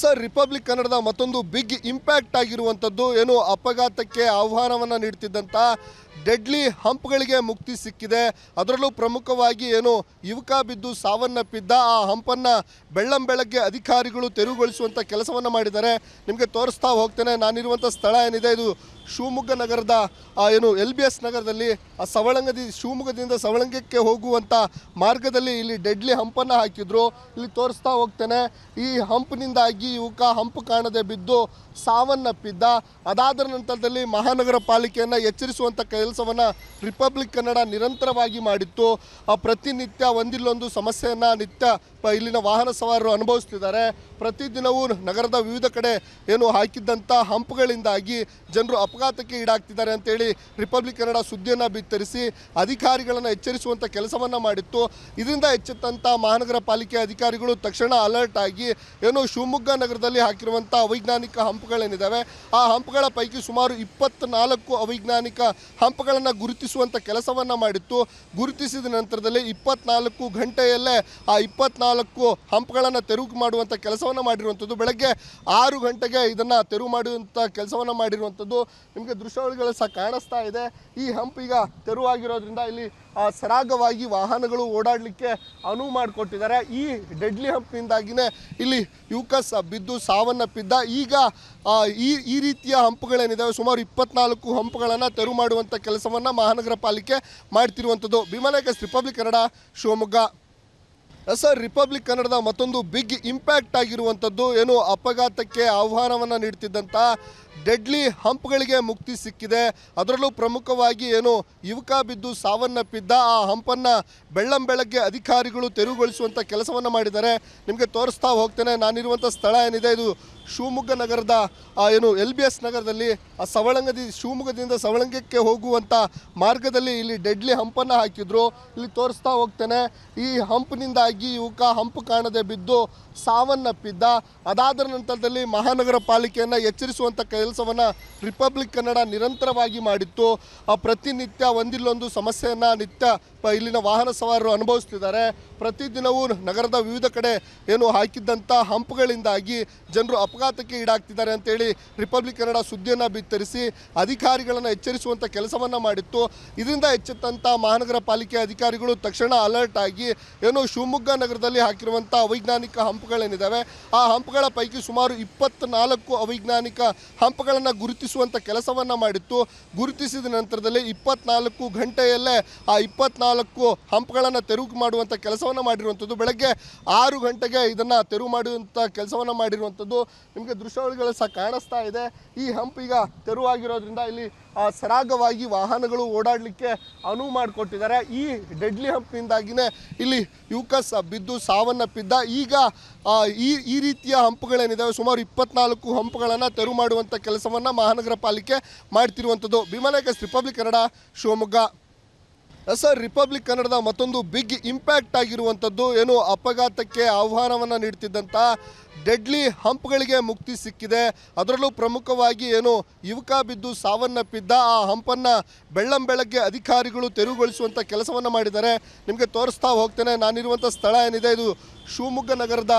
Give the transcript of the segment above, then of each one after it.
Sir, republic ಕನ್ನಡದ ಮತ್ತೊಂದು big impact ಆಗಿರುವಂಥದ್ದು ಏನು ಅಪಘಾತಕ್ಕೆ ಆಹ್ವಾನವನ್ನು ನೀಡ್ತಿದ್ದಂಥ ಡೆಡ್ಲಿ ಹಂಪ್ಗಳಿಗೆ ಮುಕ್ತಿ ಸಿಕ್ಕಿದೆ. ಅದರಲ್ಲೂ ಪ್ರಮುಖವಾಗಿ ಏನು ಯುವಕ ಬಿದ್ದು ಸಾವನ್ನಪ್ಪಿದ್ದ ಆ ಹಂಪನ್ನು ಬೆಳ್ಳಂಬೆಳಗ್ಗೆ ಅಧಿಕಾರಿಗಳು ತೆರವುಗೊಳಿಸುವಂಥ ಕೆಲಸವನ್ನು ಮಾಡಿದ್ದಾರೆ. ನಿಮಗೆ ತೋರಿಸ್ತಾ ಹೋಗ್ತೇನೆ. ನಾನಿರುವಂಥ ಸ್ಥಳ ಏನಿದೆ ಇದು ಶಿವಮೊಗ್ಗ ನಗರದ ಏನು LBS ನಗರದಲ್ಲಿ ಶಿವಮೊಗ್ಗದಿಂದ ಸವಳಂಗಕ್ಕೆ ಹೋಗುವಂಥ ಮಾರ್ಗದಲ್ಲಿ ಇಲ್ಲಿ ಡೆಡ್ಲಿ ಹಂಪನ್ನು ಹಾಕಿದ್ರು. ಇಲ್ಲಿ ತೋರಿಸ್ತಾ ಹೋಗ್ತೇನೆ. ಈ ಹಂಪ್ನಿಂದಾಗಿ ಯುವಕ ಹಂಪು ಕಾಣದೆ ಬಿದ್ದು ಸಾವನ್ನಪ್ಪಿದ್ದ. ಅದಾದ ನಂತರದಲ್ಲಿ ಮಹಾನಗರ ಪಾಲಿಕೆಯನ್ನು ಎಚ್ಚರಿಸುವಂಥ ಕೆಲಸವನ್ನು ರಿಪಬ್ಲಿಕ್ ಕನ್ನಡ ನಿರಂತರವಾಗಿ ಮಾಡಿತ್ತು. ಪ್ರತಿನಿತ್ಯ ಒಂದಿಲ್ಲೊಂದು ಸಮಸ್ಯೆಯನ್ನು ನಿತ್ಯ ಇಲ್ಲಿನ ವಾಹನ ಸವಾರರು ಅನುಭವಿಸ್ತಿದ್ದಾರೆ. ಪ್ರತಿದಿನವೂ ನಗರದ ವಿವಿಧ ಕಡೆ ಏನು ಹಾಕಿದ್ದಂಥ ಹಂಪ್ಗಳಿಂದಾಗಿ ಜನರು ಅಪಘಾತಕ್ಕೆ ಈಡಾಗ್ತಿದ್ದಾರೆ ಅಂತೇಳಿ ರಿಪಬ್ಲಿಕ್ ಕನ್ನಡ ಸುದ್ದಿಯನ್ನು ಬಿತ್ತರಿಸಿ ಅಧಿಕಾರಿಗಳನ್ನು ಎಚ್ಚರಿಸುವಂಥ ಕೆಲಸವನ್ನು ಮಾಡಿತ್ತು. ಇದರಿಂದ ಎಚ್ಚೆತ್ತಂಥ ಮಹಾನಗರ ಪಾಲಿಕೆ ಅಧಿಕಾರಿಗಳು ತಕ್ಷಣ ಅಲರ್ಟ್ ಆಗಿ ಏನು ಶಿವಮೊಗ್ಗ ನಗರದಲ್ಲಿ ಹಾಕಿರುವಂಥ ಅವೈಜ್ಞಾನಿಕ ಹಂಪ್ಗಳೇನಿದ್ದಾವೆ ಆ ಹಂಪ್ಗಳ ಪೈಕಿ ಸುಮಾರು 24 ಅವೈಜ್ಞಾನಿಕ ಹಂಪ್ಗಳನ್ನು ಗುರುತಿಸುವಂಥ ಕೆಲಸವನ್ನು ಮಾಡಿತ್ತು. ಗುರುತಿಸಿದ ನಂತರದಲ್ಲಿ 24 ಗಂಟೆಯಲ್ಲೇ ಆ 24 ಹಂಪ್ಗಳನ್ನು ತೆರವು ಮಾಡುವಂಥ ಕೆಲಸವನ್ನು ಮಾಡಿರುವಂಥದ್ದು. ಬೆಳಗ್ಗೆ 6 ಗಂಟೆಗೆ ಇದನ್ನು ತೆರವು ಮಾಡುವಂಥ ಕೆಲಸವನ್ನು ಮಾಡಿರುವಂಥದ್ದು. ನಿಮಗೆ ದೃಶ್ಯಾವಳಿಗಳು ಸಹ ಕಾಣಿಸ್ತಾ ಇದೆ. ಈ ಹಂಪ್ ಈಗ ತೆರವಾಗಿರೋದ್ರಿಂದ ಇಲ್ಲಿ ಸರಾಗವಾಗಿ ವಾಹನಗಳು ಓಡಾಡಲಿಕ್ಕೆ ಅನುವು ಮಾಡಿಕೊಟ್ಟಿದ್ದಾರೆ. ಈ ಡೆಡ್ಲಿ ಹಂಪ್ನಿಂದಾಗಿಯೇ ಇಲ್ಲಿ ಯುವಕ ಬಿದ್ದು ಸಾವನ್ನಪ್ಪಿದ್ದ. ಈಗ ಈ ರೀತಿಯ ಹಂಪ್ಗಳೇನಿದ್ದಾವೆ ಸುಮಾರು 24 ಹಂಪ್ಗಳನ್ನು ತೆರವು ಮಾಡುವಂಥ ಕೆಲಸವನ್ನು ಮಹಾನಗರ ಪಾಲಿಕೆ ಮಾಡ್ತಿರುವಂಥದ್ದು. ಬಿಮಲೇಖಸ್, republic Kannada, Shivamogga. Sir, republic ಕನ್ನಡದ ಮತ್ತೊಂದು ಬಿಗ್ ಇಂಪ್ಯಾಕ್ಟ್ ಆಗಿರುವಂಥದ್ದು ಏನು ಅಪಘಾತಕ್ಕೆ ಆಹ್ವಾನವನ್ನು ನೀಡ್ತಿದ್ದಂಥ ಡೆಡ್ಲಿ ಹಂಪ್ಗಳಿಗೆ ಮುಕ್ತಿ ಸಿಕ್ಕಿದೆ. ಅದರಲ್ಲೂ ಪ್ರಮುಖವಾಗಿ ಏನು ಯುವಕ ಬಿದ್ದು ಸಾವನ್ನಪ್ಪಿದ್ದ ಆ ಹಂಪನ್ನು ಬೆಳ್ಳಂಬೆಳಗ್ಗೆ ಅಧಿಕಾರಿಗಳು ತೆರವುಗೊಳಿಸುವಂಥ ಕೆಲಸವನ್ನು ಮಾಡಿದ್ದಾರೆ. ನಿಮಗೆ ತೋರಿಸ್ತಾ ಹೋಗ್ತೇನೆ. ನಾನಿರುವಂಥ ಸ್ಥಳ ಏನಿದೆ ಇದು ಶಿವಮೊಗ್ಗ ನಗರದ ಏನು LBS ನಗರದಲ್ಲಿ ಶಿವಮೊಗ್ಗದಿಂದ ಸವಳಂಗಕ್ಕೆ ಹೋಗುವಂಥ ಮಾರ್ಗದಲ್ಲಿ ಇಲ್ಲಿ ಡೆಡ್ಲಿ ಹಂಪನ್ನು ಹಾಕಿದ್ರು. ಇಲ್ಲಿ ತೋರಿಸ್ತಾ ಹೋಗ್ತೇನೆ. ಈ ಹಂಪ್ನಿಂದಾಗಿ ಯುವಕ ಹಂಪು ಕಾಣದೆ ಬಿದ್ದು ಸಾವನ್ನಪ್ಪಿದ್ದ. ಅದಾದ ನಂತರದಲ್ಲಿ ಮಹಾನಗರ ಪಾಲಿಕೆಯನ್ನು ಎಚ್ಚರಿಸುವಂಥ ಕೆಲಸವನ್ನು ರಿಪಬ್ಲಿಕ್ ಕನ್ನಡ ನಿರಂತರವಾಗಿ ಮಾಡಿತ್ತು. ಪ್ರತಿನಿತ್ಯ ಒಂದಿಲ್ಲೊಂದು ಸಮಸ್ಯೆಯನ್ನು ನಿತ್ಯ ಇಲ್ಲಿನ ವಾಹನ ಸವಾರರು ಅನುಭವಿಸ್ತಿದ್ದಾರೆ. ಪ್ರತಿದಿನವೂ ನಗರದ ವಿವಿಧ ಕಡೆ ಏನು ಹಾಕಿದ್ದಂಥ ಹಂಪ್ಗಳಿಂದಾಗಿ ಜನರು ಅಪಘಾತಕ್ಕೆ ಈಡಾಗ್ತಿದ್ದಾರೆ ಅಂತೇಳಿ ರಿಪಬ್ಲಿಕ್ ಕನ್ನಡ ಸುದ್ದಿಯನ್ನು ಬಿತ್ತರಿಸಿ ಅಧಿಕಾರಿಗಳನ್ನು ಎಚ್ಚರಿಸುವಂಥ ಕೆಲಸವನ್ನು ಮಾಡಿತ್ತು. ಇದರಿಂದ ಎಚ್ಚೆತ್ತಂಥ ಮಹಾನಗರ ಪಾಲಿಕೆ ಅಧಿಕಾರಿಗಳು ತಕ್ಷಣ ಅಲರ್ಟ್ ಆಗಿ ಏನು ಶಿವಮೊಗ್ಗ ನಗರದಲ್ಲಿ ಹಾಕಿರುವಂಥ ಅವೈಜ್ಞಾನಿಕ ಹಂಪ್ಗಳೇನಿದ್ದಾವೆ ಆ ಹಂಪ್ಗಳ ಪೈಕಿ ಸುಮಾರು 24 ಅವೈಜ್ಞಾನಿಕ ಹಂಪ್ಗಳನ್ನು ಗುರುತಿಸುವಂಥ ಕೆಲಸವನ್ನು ಮಾಡಿತ್ತು. ಗುರುತಿಸಿದ ನಂತರದಲ್ಲಿ 24 ಗಂಟೆಯಲ್ಲೇ ಆ 24 ಹಂಪ್ಗಳನ್ನು ತೆರವು ಮಾಡುವಂಥ ಕೆಲಸವನ್ನು ಮಾಡಿರುವಂಥದ್ದು. ಬೆಳಗ್ಗೆ 6 ಗಂಟೆಗೆ ಇದನ್ನು ತೆರವು ಮಾಡುವಂಥ ಕೆಲಸವನ್ನು ಮಾಡಿರುವಂಥದ್ದು. ನಿಮಗೆ ದೃಶ್ಯಾವಳಿಗಳು ಸಹ ಕಾಣಿಸ್ತಾ ಇದೆ. ಈ ಹಂಪ್ ಈಗ ತೆರವಾಗಿರೋದ್ರಿಂದ ಇಲ್ಲಿ ಸರಾಗವಾಗಿ ವಾಹನಗಳು ಓಡಾಡಲಿಕ್ಕೆ ಅನುವು ಮಾಡಿಕೊಟ್ಟಿದ್ದಾರೆ. ಈ ಡೆಡ್ಲಿ ಹಂಪ್ನಿಂದಾಗಿಯೇ ಇಲ್ಲಿ ಯುವಕ ಬಿದ್ದು ಸಾವನ್ನಪ್ಪಿದ್ದ. ಈಗ ಈ ರೀತಿಯ ಹಂಪ್ಗಳೇನಿದ್ದಾವೆ ಸುಮಾರು 24 ಹಂಪ್ಗಳನ್ನು ತೆರವು ಮಾಡುವಂಥ ಕೆಲಸವನ್ನು ಮಹಾನಗರ ಪಾಲಿಕೆ ಮಾಡ್ತಿರುವಂಥದ್ದು. ಬಿಮಲೇಖಸ್, republic Kannada, Shivamogga. Sir, republic ಕನ್ನಡದ ಮತ್ತೊಂದು ಬಿಗ್ ಇಂಪ್ಯಾಕ್ಟ್ ಆಗಿರುವಂಥದ್ದು ಏನು ಅಪಘಾತಕ್ಕೆ ಆಹ್ವಾನವನ್ನು ನೀಡ್ತಿದ್ದಂಥ ಡೆಡ್ಲಿ ಹಂಪ್ಗಳಿಗೆ ಮುಕ್ತಿ ಸಿಕ್ಕಿದೆ. ಅದರಲ್ಲೂ ಪ್ರಮುಖವಾಗಿ ಏನು ಯುವಕ ಬಿದ್ದು ಸಾವನ್ನಪ್ಪಿದ್ದ ಆ ಹಂಪನ್ನು ಬೆಳ್ಳಂಬೆಳಗ್ಗೆ ಅಧಿಕಾರಿಗಳು ತೆರವುಗೊಳಿಸುವಂಥ ಕೆಲಸವನ್ನು ಮಾಡಿದ್ದಾರೆ. ನಿಮಗೆ ತೋರಿಸ್ತಾ ಹೋಗ್ತೇನೆ. ನಾನಿರುವಂಥ ಸ್ಥಳ ಏನಿದೆ ಇದು ಶಿವಮೊಗ್ಗ ನಗರದ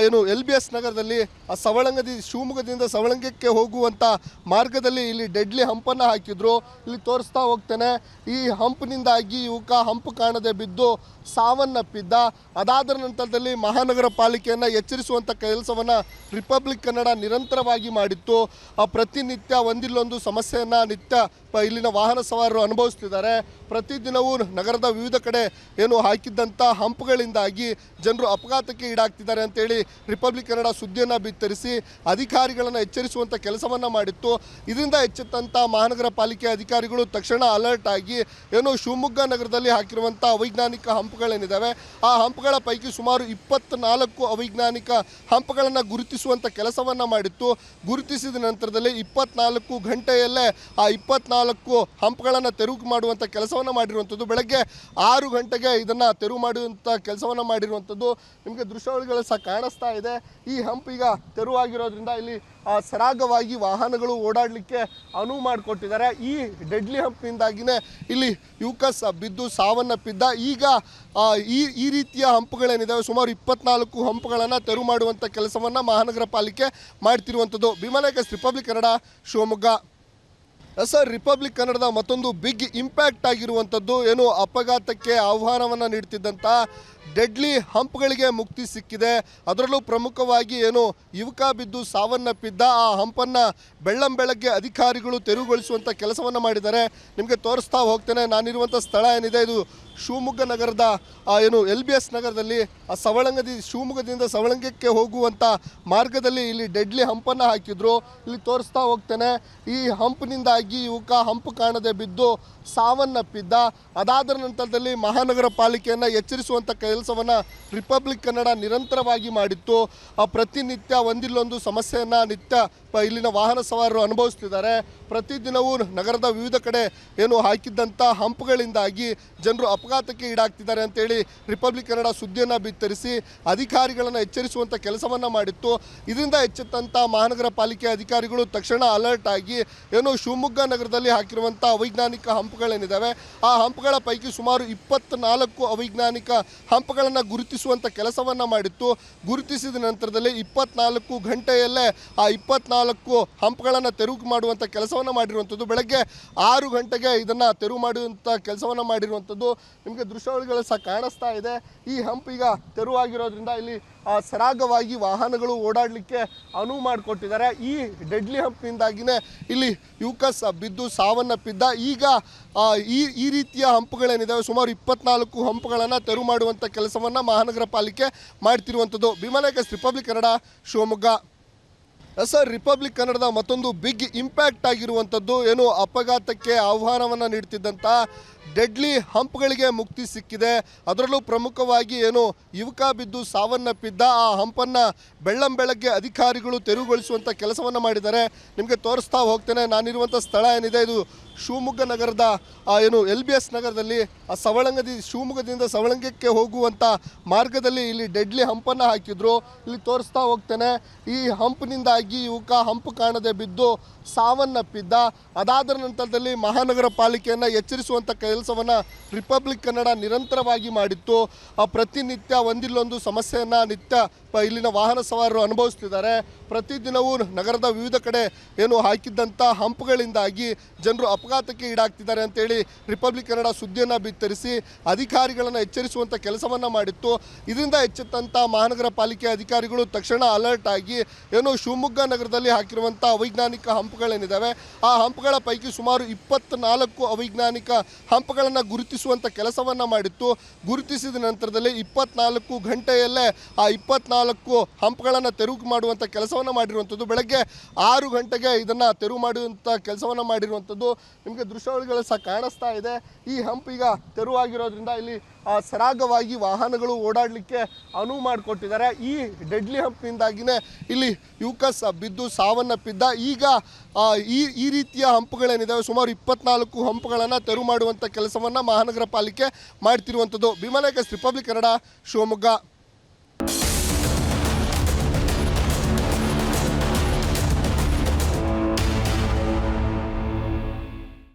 ಏನು LBS ನಗರದಲ್ಲಿ ಶಿವಮೊಗ್ಗದಿಂದ ಸವಳಂಗಕ್ಕೆ ಹೋಗುವಂಥ ಮಾರ್ಗದಲ್ಲಿ ಇಲ್ಲಿ ಡೆಡ್ಲಿ ಹಂಪನ್ನು ಹಾಕಿದ್ರು. ಇಲ್ಲಿ ತೋರಿಸ್ತಾ ಹೋಗ್ತೇನೆ. ಈ ಹಂಪ್ನಿಂದಾಗಿ ಯುವಕ ಹಂಪು ಕಾಣದೆ ಬಿದ್ದು ಸಾವನ್ನಪ್ಪಿದ್ದ. ಅದಾದ ನಂತರದಲ್ಲಿ ಮಹಾನಗರ ಪಾಲಿಕೆಯನ್ನು ಎಚ್ಚರಿಸುವಂಥ ಕೆಲಸವನ್ನು ರಿಪಬ್ಲಿಕ್ ಕನ್ನಡ ನಿರಂತರವಾಗಿ ಮಾಡಿತ್ತು. ಪ್ರತಿನಿತ್ಯ ಒಂದಿಲ್ಲೊಂದು ಸಮಸ್ಯೆಯನ್ನು ನಿತ್ಯ ಇಲ್ಲಿನ ವಾಹನ ಸವಾರರು ಅನುಭವಿಸ್ತಿದ್ದಾರೆ. ಪ್ರತಿದಿನವೂ ನಗರದ ವಿವಿಧ ಕಡೆ ಏನು ಹಾಕಿದ್ದಂಥ ಹಂಪ್ಗಳಿಂದಾಗಿ ಜನರು ಅಪಘಾತಕ್ಕೆ ಈಡಾಗ್ತಿದ್ದಾರೆ ಅಂತೇಳಿ ರಿಪಬ್ಲಿಕ್ ಕನ್ನಡ ಸುದ್ದಿಯನ್ನು ಬಿತ್ತರಿಸಿ ಅಧಿಕಾರಿಗಳನ್ನು ಎಚ್ಚರಿಸುವಂಥ ಕೆಲಸವನ್ನು ಮಾಡಿತ್ತು. ಇದರಿಂದ ಎಚ್ಚೆತ್ತಂಥ ಮಹಾನಗರ ಪಾಲಿಕೆ ಅಧಿಕಾರಿಗಳು ತಕ್ಷಣ ಅಲರ್ಟ್ ಆಗಿ ಏನು ಶಿವಮೊಗ್ಗ ನಗರದಲ್ಲಿ ಹಾಕಿರುವಂಥ ಅವೈಜ್ಞಾನಿಕ ಹಂಪ್ಗಳೇನಿದ್ದಾವೆ ಆ ಹಂಪ್ಗಳ ಪೈಕಿ ಸುಮಾರು 24 ಅವೈಜ್ಞಾನಿಕ ಹಂಪ್ಗಳನ್ನು ಗುರುತಿಸುವಂಥ ಕೆಲಸವನ್ನು ಮಾಡಿತ್ತು. ಗುರುತಿಸಿದ ನಂತರದಲ್ಲಿ 24 ಗಂಟೆಯಲ್ಲೇ ಆ 24 ಹಂಪ್ಗಳನ್ನು ತೆರವು ಮಾಡುವಂಥ ಕೆಲಸವನ್ನು ಮಾಡಿರುವಂಥದ್ದು. ಬೆಳಗ್ಗೆ 6 ಗಂಟೆಗೆ ಇದನ್ನು ತೆರವು ಮಾಡುವಂಥ ಕೆಲಸವನ್ನು ಮಾಡಿರುವಂಥದ್ದು. ನಿಮಗೆ ದೃಶ್ಯಾವಳಿಗಳು ಸಹ ಕಾಣಿಸ್ತಾ ಇದೆ. ಈ ಹಂಪ್ ಈಗ ತೆರವಾಗಿರೋದ್ರಿಂದ ಇಲ್ಲಿ ಸರಾಗವಾಗಿ ವಾಹನಗಳು ಓಡಾಡಲಿಕ್ಕೆ ಅನುವು ಮಾಡಿಕೊಟ್ಟಿದ್ದಾರೆ. ಈ ಡೆಡ್ಲಿ ಹಂಪ್ನಿಂದಾಗಿಯೇ ಇಲ್ಲಿ ಯುವಕ ಬಿದ್ದು ಸಾವನ್ನಪ್ಪಿದ್ದ. ಈಗ ಈ ರೀತಿಯ ಹಂಪ್ಗಳೇನಿದ್ದಾವೆ ಸುಮಾರು 24 ಹಂಪ್ಗಳನ್ನು ತೆರವು ಮಾಡುವಂಥ ಕೆಲಸವನ್ನು ಮಹಾನಗರ ಪಾಲಿಕೆ ಮಾಡ್ತಿರುವಂಥದ್ದು. Bhima republic Kannada, Shivamogga. Sir, republic ಕನ್ನಡದ ಮತ್ತೊಂದು ಬಿಗ್ ಇಂಪ್ಯಾಕ್ಟ್ ಆಗಿರುವಂಥದ್ದು ಏನು ಅಪಘಾತಕ್ಕೆ ಆಹ್ವಾನವನ್ನು ನೀಡ್ತಿದ್ದಂಥ ಡೆಡ್ಲಿ ಹಂಪ್ಗಳಿಗೆ ಮುಕ್ತಿ ಸಿಕ್ಕಿದೆ. ಅದರಲ್ಲೂ ಪ್ರಮುಖವಾಗಿ ಏನು ಯುವಕ ಬಿದ್ದು ಸಾವನ್ನಪ್ಪಿದ್ದ ಆ ಹಂಪನ್ನು ಬೆಳ್ಳಂಬೆಳಗ್ಗೆ ಅಧಿಕಾರಿಗಳು ತೆರವುಗೊಳಿಸುವಂಥ ಕೆಲಸವನ್ನು ಮಾಡಿದ್ದಾರೆ. ನಿಮಗೆ ತೋರಿಸ್ತಾ ಹೋಗ್ತೇನೆ. ನಾನಿರುವಂಥ ಸ್ಥಳ ಏನಿದೆ ಇದು ಶಿವಮೊಗ್ಗ ನಗರದ ಏನು LBS ನಗರದಲ್ಲಿ ಶಿವಮೊಗ್ಗದಿಂದ ಸವಳಂಗಕ್ಕೆ ಹೋಗುವಂಥ ಮಾರ್ಗದಲ್ಲಿ ಇಲ್ಲಿ ಡೆಡ್ಲಿ ಹಂಪನ್ನು ಹಾಕಿದ್ರು. ಇಲ್ಲಿ ತೋರಿಸ್ತಾ ಹೋಗ್ತೇನೆ. ಈ ಹಂಪ್ನಿಂದಾಗಿ ಯುವಕ ಹಂಪು ಕಾಣದೆ ಬಿದ್ದು ಸಾವನ್ನಪ್ಪಿದ್ದ. ಅದಾದ ನಂತರದಲ್ಲಿ ಮಹಾನಗರ ಪಾಲಿಕೆಯನ್ನು ಎಚ್ಚರಿಸುವಂಥ ಕೆಲಸವನ್ನು ರಿಪಬ್ಲಿಕ್ ಕನ್ನಡ ನಿರಂತರವಾಗಿ ಮಾಡಿತ್ತು. ಪ್ರತಿನಿತ್ಯ ಒಂದಿಲ್ಲೊಂದು ಸಮಸ್ಯೆಯನ್ನು ನಿತ್ಯ ಇಲ್ಲಿನ ವಾಹನ ಸವಾರರು ಅನುಭವಿಸ್ತಿದ್ದಾರೆ. ಪ್ರತಿದಿನವೂ ನಗರದ ವಿವಿಧ ಕಡೆ ಏನು ಹಾಕಿದ್ದಂಥ ಹಂಪ್ಗಳಿಂದಾಗಿ ಜನರು ಅಪಘಾತಕ್ಕೆ ಈಡಾಗ್ತಿದ್ದಾರೆ ಅಂತೇಳಿ ರಿಪಬ್ಲಿಕ್ ಕನ್ನಡ ಸುದ್ದಿಯನ್ನು ಬಿತ್ತರಿಸಿ ಅಧಿಕಾರಿಗಳನ್ನು ಎಚ್ಚರಿಸುವಂಥ ಕೆಲಸವನ್ನು ಮಾಡಿತ್ತು. ಇದರಿಂದ ಎಚ್ಚೆತ್ತಂಥ ಮಹಾನಗರ ಪಾಲಿಕೆ ಅಧಿಕಾರಿಗಳು ತಕ್ಷಣ ಅಲರ್ಟ್ ಆಗಿ ಏನು ಶಿವಮೊಗ್ಗ ನಗರದಲ್ಲಿ ಹಾಕಿರುವಂಥ ಅವೈಜ್ಞಾನಿಕ ಹಂಪ್ಗಳೇನಿದ್ದಾವೆ ಆ ಹಂಪ್ಗಳ ಪೈಕಿ ಸುಮಾರು 24 ಅವೈಜ್ಞಾನಿಕ ಹಂಪ್ಗಳನ್ನು ಗುರುತಿಸುವಂಥ ಕೆಲಸವನ್ನು ಮಾಡಿತ್ತು. ಗುರುತಿಸಿದ ನಂತರದಲ್ಲಿ 24 ಗಂಟೆಯಲ್ಲೇ ಆ 24 ಹಂಪ್ಗಳನ್ನು ತೆರವು ಮಾಡುವಂಥ ಕೆಲಸವನ್ನು ಮಾಡಿರುವಂಥದ್ದು. ಬೆಳಗ್ಗೆ 6 ಗಂಟೆಗೆ ಇದನ್ನು ತೆರವು ಮಾಡುವಂಥ ಕೆಲಸವನ್ನು ಮಾಡಿರುವಂಥದ್ದು. ನಿಮಗೆ ದೃಶ್ಯಾವಳಿಗಳು ಸಹ ಕಾಣಿಸ್ತಾ ಇದೆ. ಈ ಹಂಪ್ ಈಗ ತೆರವಾಗಿರೋದ್ರಿಂದ ಇಲ್ಲಿ ಸರಾಗವಾಗಿ ವಾಹನಗಳು ಓಡಾಡಲಿಕ್ಕೆ ಅನುವು ಮಾಡಿಕೊಟ್ಟಿದ್ದಾರೆ. ಈ ಡೆಡ್ಲಿ ಹಂಪ್ನಿಂದಾಗಿಯೇ ಇಲ್ಲಿ ಯುವಕ ಬಿದ್ದು ಸಾವನ್ನಪ್ಪಿದ್ದ. ಈಗ ಈ ರೀತಿಯ ಹಂಪ್ಗಳೇನಿದ್ದಾವೆ ಸುಮಾರು 24 ಹಂಪ್ಗಳನ್ನು ತೆರವು ಮಾಡುವಂಥ ಕೆಲಸವನ್ನು ಮಹಾನಗರ ಪಾಲಿಕೆ ಮಾಡ್ತಿರುವಂಥದ್ದು. Bhima republic Kannada, Shivamogga. Sir, republic ಕನ್ನಡದ ಮತ್ತೊಂದು ಬಿಗ್ ಇಂಪ್ಯಾಕ್ಟ್ ಆಗಿರುವಂಥದ್ದು ಏನು ಅಪಘಾತಕ್ಕೆ ಆಹ್ವಾನವನ್ನು ನೀಡ್ತಿದ್ದಂಥ ಡೆಡ್ಲಿ ಹಂಪ್ಗಳಿಗೆ ಮುಕ್ತಿ ಸಿಕ್ಕಿದೆ. ಅದರಲ್ಲೂ ಪ್ರಮುಖವಾಗಿ ಏನು ಯುವಕ ಬಿದ್ದು ಸಾವನ್ನಪ್ಪಿದ್ದ ಆ ಹಂಪನ್ನು ಬೆಳ್ಳಂಬೆಳಗ್ಗೆ ಅಧಿಕಾರಿಗಳು ತೆರವುಗೊಳಿಸುವಂಥ ಕೆಲಸವನ್ನು ಮಾಡಿದ್ದಾರೆ. ನಿಮಗೆ ತೋರಿಸ್ತಾ ಹೋಗ್ತೇನೆ. ನಾನಿರುವಂಥ ಸ್ಥಳ ಏನಿದೆ ಇದು ಶಿವಮೊಗ್ಗ ನಗರದ ಏನು LBS ನಗರದಲ್ಲಿ ಶಿವಮೊಗ್ಗದಿಂದ ಸವಳಂಗಕ್ಕೆ ಹೋಗುವಂಥ ಮಾರ್ಗದಲ್ಲಿ ಇಲ್ಲಿ ಡೆಡ್ಲಿ ಹಂಪನ್ನು ಹಾಕಿದ್ರು. ಇಲ್ಲಿ ತೋರಿಸ್ತಾ ಹೋಗ್ತೇನೆ. ಈ ಹಂಪ್ನಿಂದಾಗಿ ಯುವಕ ಹಂಪು ಕಾಣದೆ ಬಿದ್ದು ಸಾವನ್ನಪ್ಪಿದ್ದ. ಅದಾದ ನಂತರದಲ್ಲಿ ಮಹಾನಗರ ಪಾಲಿಕೆಯನ್ನು ಎಚ್ಚರಿಸುವಂಥ ಕೆಲಸವನ್ನು ರಿಪಬ್ಲಿಕ್ ಕನ್ನಡ ನಿರಂತರವಾಗಿ ಮಾಡಿತ್ತು. ಪ್ರತಿನಿತ್ಯ ಒಂದಿಲ್ಲೊಂದು ಸಮಸ್ಯೆಯನ್ನು ನಿತ್ಯ ಇಲ್ಲಿನ ವಾಹನ ಸವಾರರು ಅನುಭವಿಸ್ತಿದ್ದಾರೆ. ಪ್ರತಿದಿನವೂ ನಗರದ ವಿವಿಧ ಕಡೆ ಏನು ಹಾಕಿದ್ದಂಥ ಹಂಪ್ಗಳಿಂದಾಗಿ ಜನರು ಅಪಘಾತಕ್ಕೆ ಈಡಾಗ್ತಿದ್ದಾರೆ ಅಂತೇಳಿ ರಿಪಬ್ಲಿಕ್ ಕನ್ನಡ ಸುದ್ದಿಯನ್ನು ಬಿತ್ತರಿಸಿ ಅಧಿಕಾರಿಗಳನ್ನು ಎಚ್ಚರಿಸುವಂಥ ಕೆಲಸವನ್ನು ಮಾಡಿತ್ತು. ಇದರಿಂದ ಎಚ್ಚೆತ್ತಂಥ ಮಹಾನಗರ ಪಾಲಿಕೆ ಅಧಿಕಾರಿಗಳು ತಕ್ಷಣ ಅಲರ್ಟ್ ಆಗಿ ಏನು ಶಿವಮೊಗ್ಗ ನಗರದಲ್ಲಿ ಹಾಕಿರುವಂಥ ಅವೈಜ್ಞಾನಿಕ ಹಂಪ್ಗಳೇನಿದ್ದಾವೆ ಆ ಹಂಪ್ಗಳ ಪೈಕಿ ಸುಮಾರು 24 ಅವೈಜ್ಞಾನಿಕ ಹಂಪ್ಗಳನ್ನು ಗುರುತಿಸುವಂಥ ಕೆಲಸವನ್ನು ಮಾಡಿತ್ತು. ಗುರುತಿಸಿದ ನಂತರದಲ್ಲಿ 24 ಗಂಟೆಯಲ್ಲೇ ಆ 24 ಹಂಪ್ಗಳನ್ನು ತೆರವು ಮಾಡುವಂಥ ಕೆಲಸವನ್ನು ಮಾಡಿರುವಂಥದ್ದು. ಬೆಳಗ್ಗೆ 6 ಗಂಟೆಗೆ ಇದನ್ನು ತೆರವು ಮಾಡುವಂಥ ಕೆಲಸವನ್ನು ಮಾಡಿರುವಂಥದ್ದು. ನಿಮಗೆ ದೃಶ್ಯಾವಳಿಗಳು ಸಹ ಕಾಣಿಸ್ತಾ ಇದೆ. ಈ ಹಂಪ್ ಈಗ ತೆರವಾಗಿರೋದ್ರಿಂದ ಇಲ್ಲಿ ಸರಾಗವಾಗಿ ವಾಹನಗಳು ಓಡಾಡಲಿಕ್ಕೆ ಅನುವು ಮಾಡಿಕೊಟ್ಟಿದ್ದಾರೆ. ಈ ಡೆಡ್ಲಿ ಹಂಪ್ನಿಂದಾಗಿಯೇ ಇಲ್ಲಿ ಯುವಕ ಬಿದ್ದು ಸಾವನ್ನಪ್ಪಿದ್ದ. ಈಗ ಈ ರೀತಿಯ ಹಂಪ್ಗಳೇನಿದ್ದಾವೆ ಸುಮಾರು 24 ಹಂಪ್ಗಳನ್ನು ತೆರವು ಮಾಡುವಂಥ ಕೆಲಸವನ್ನು ಮಹಾನಗರ ಪಾಲಿಕೆ ಮಾಡ್ತಿರುವಂಥದ್ದು. ಭೀಮಾ ರಿಪಬ್ಲಿಕ್ ಕನ್ನಡ, ಶಿವಮೊಗ್ಗ.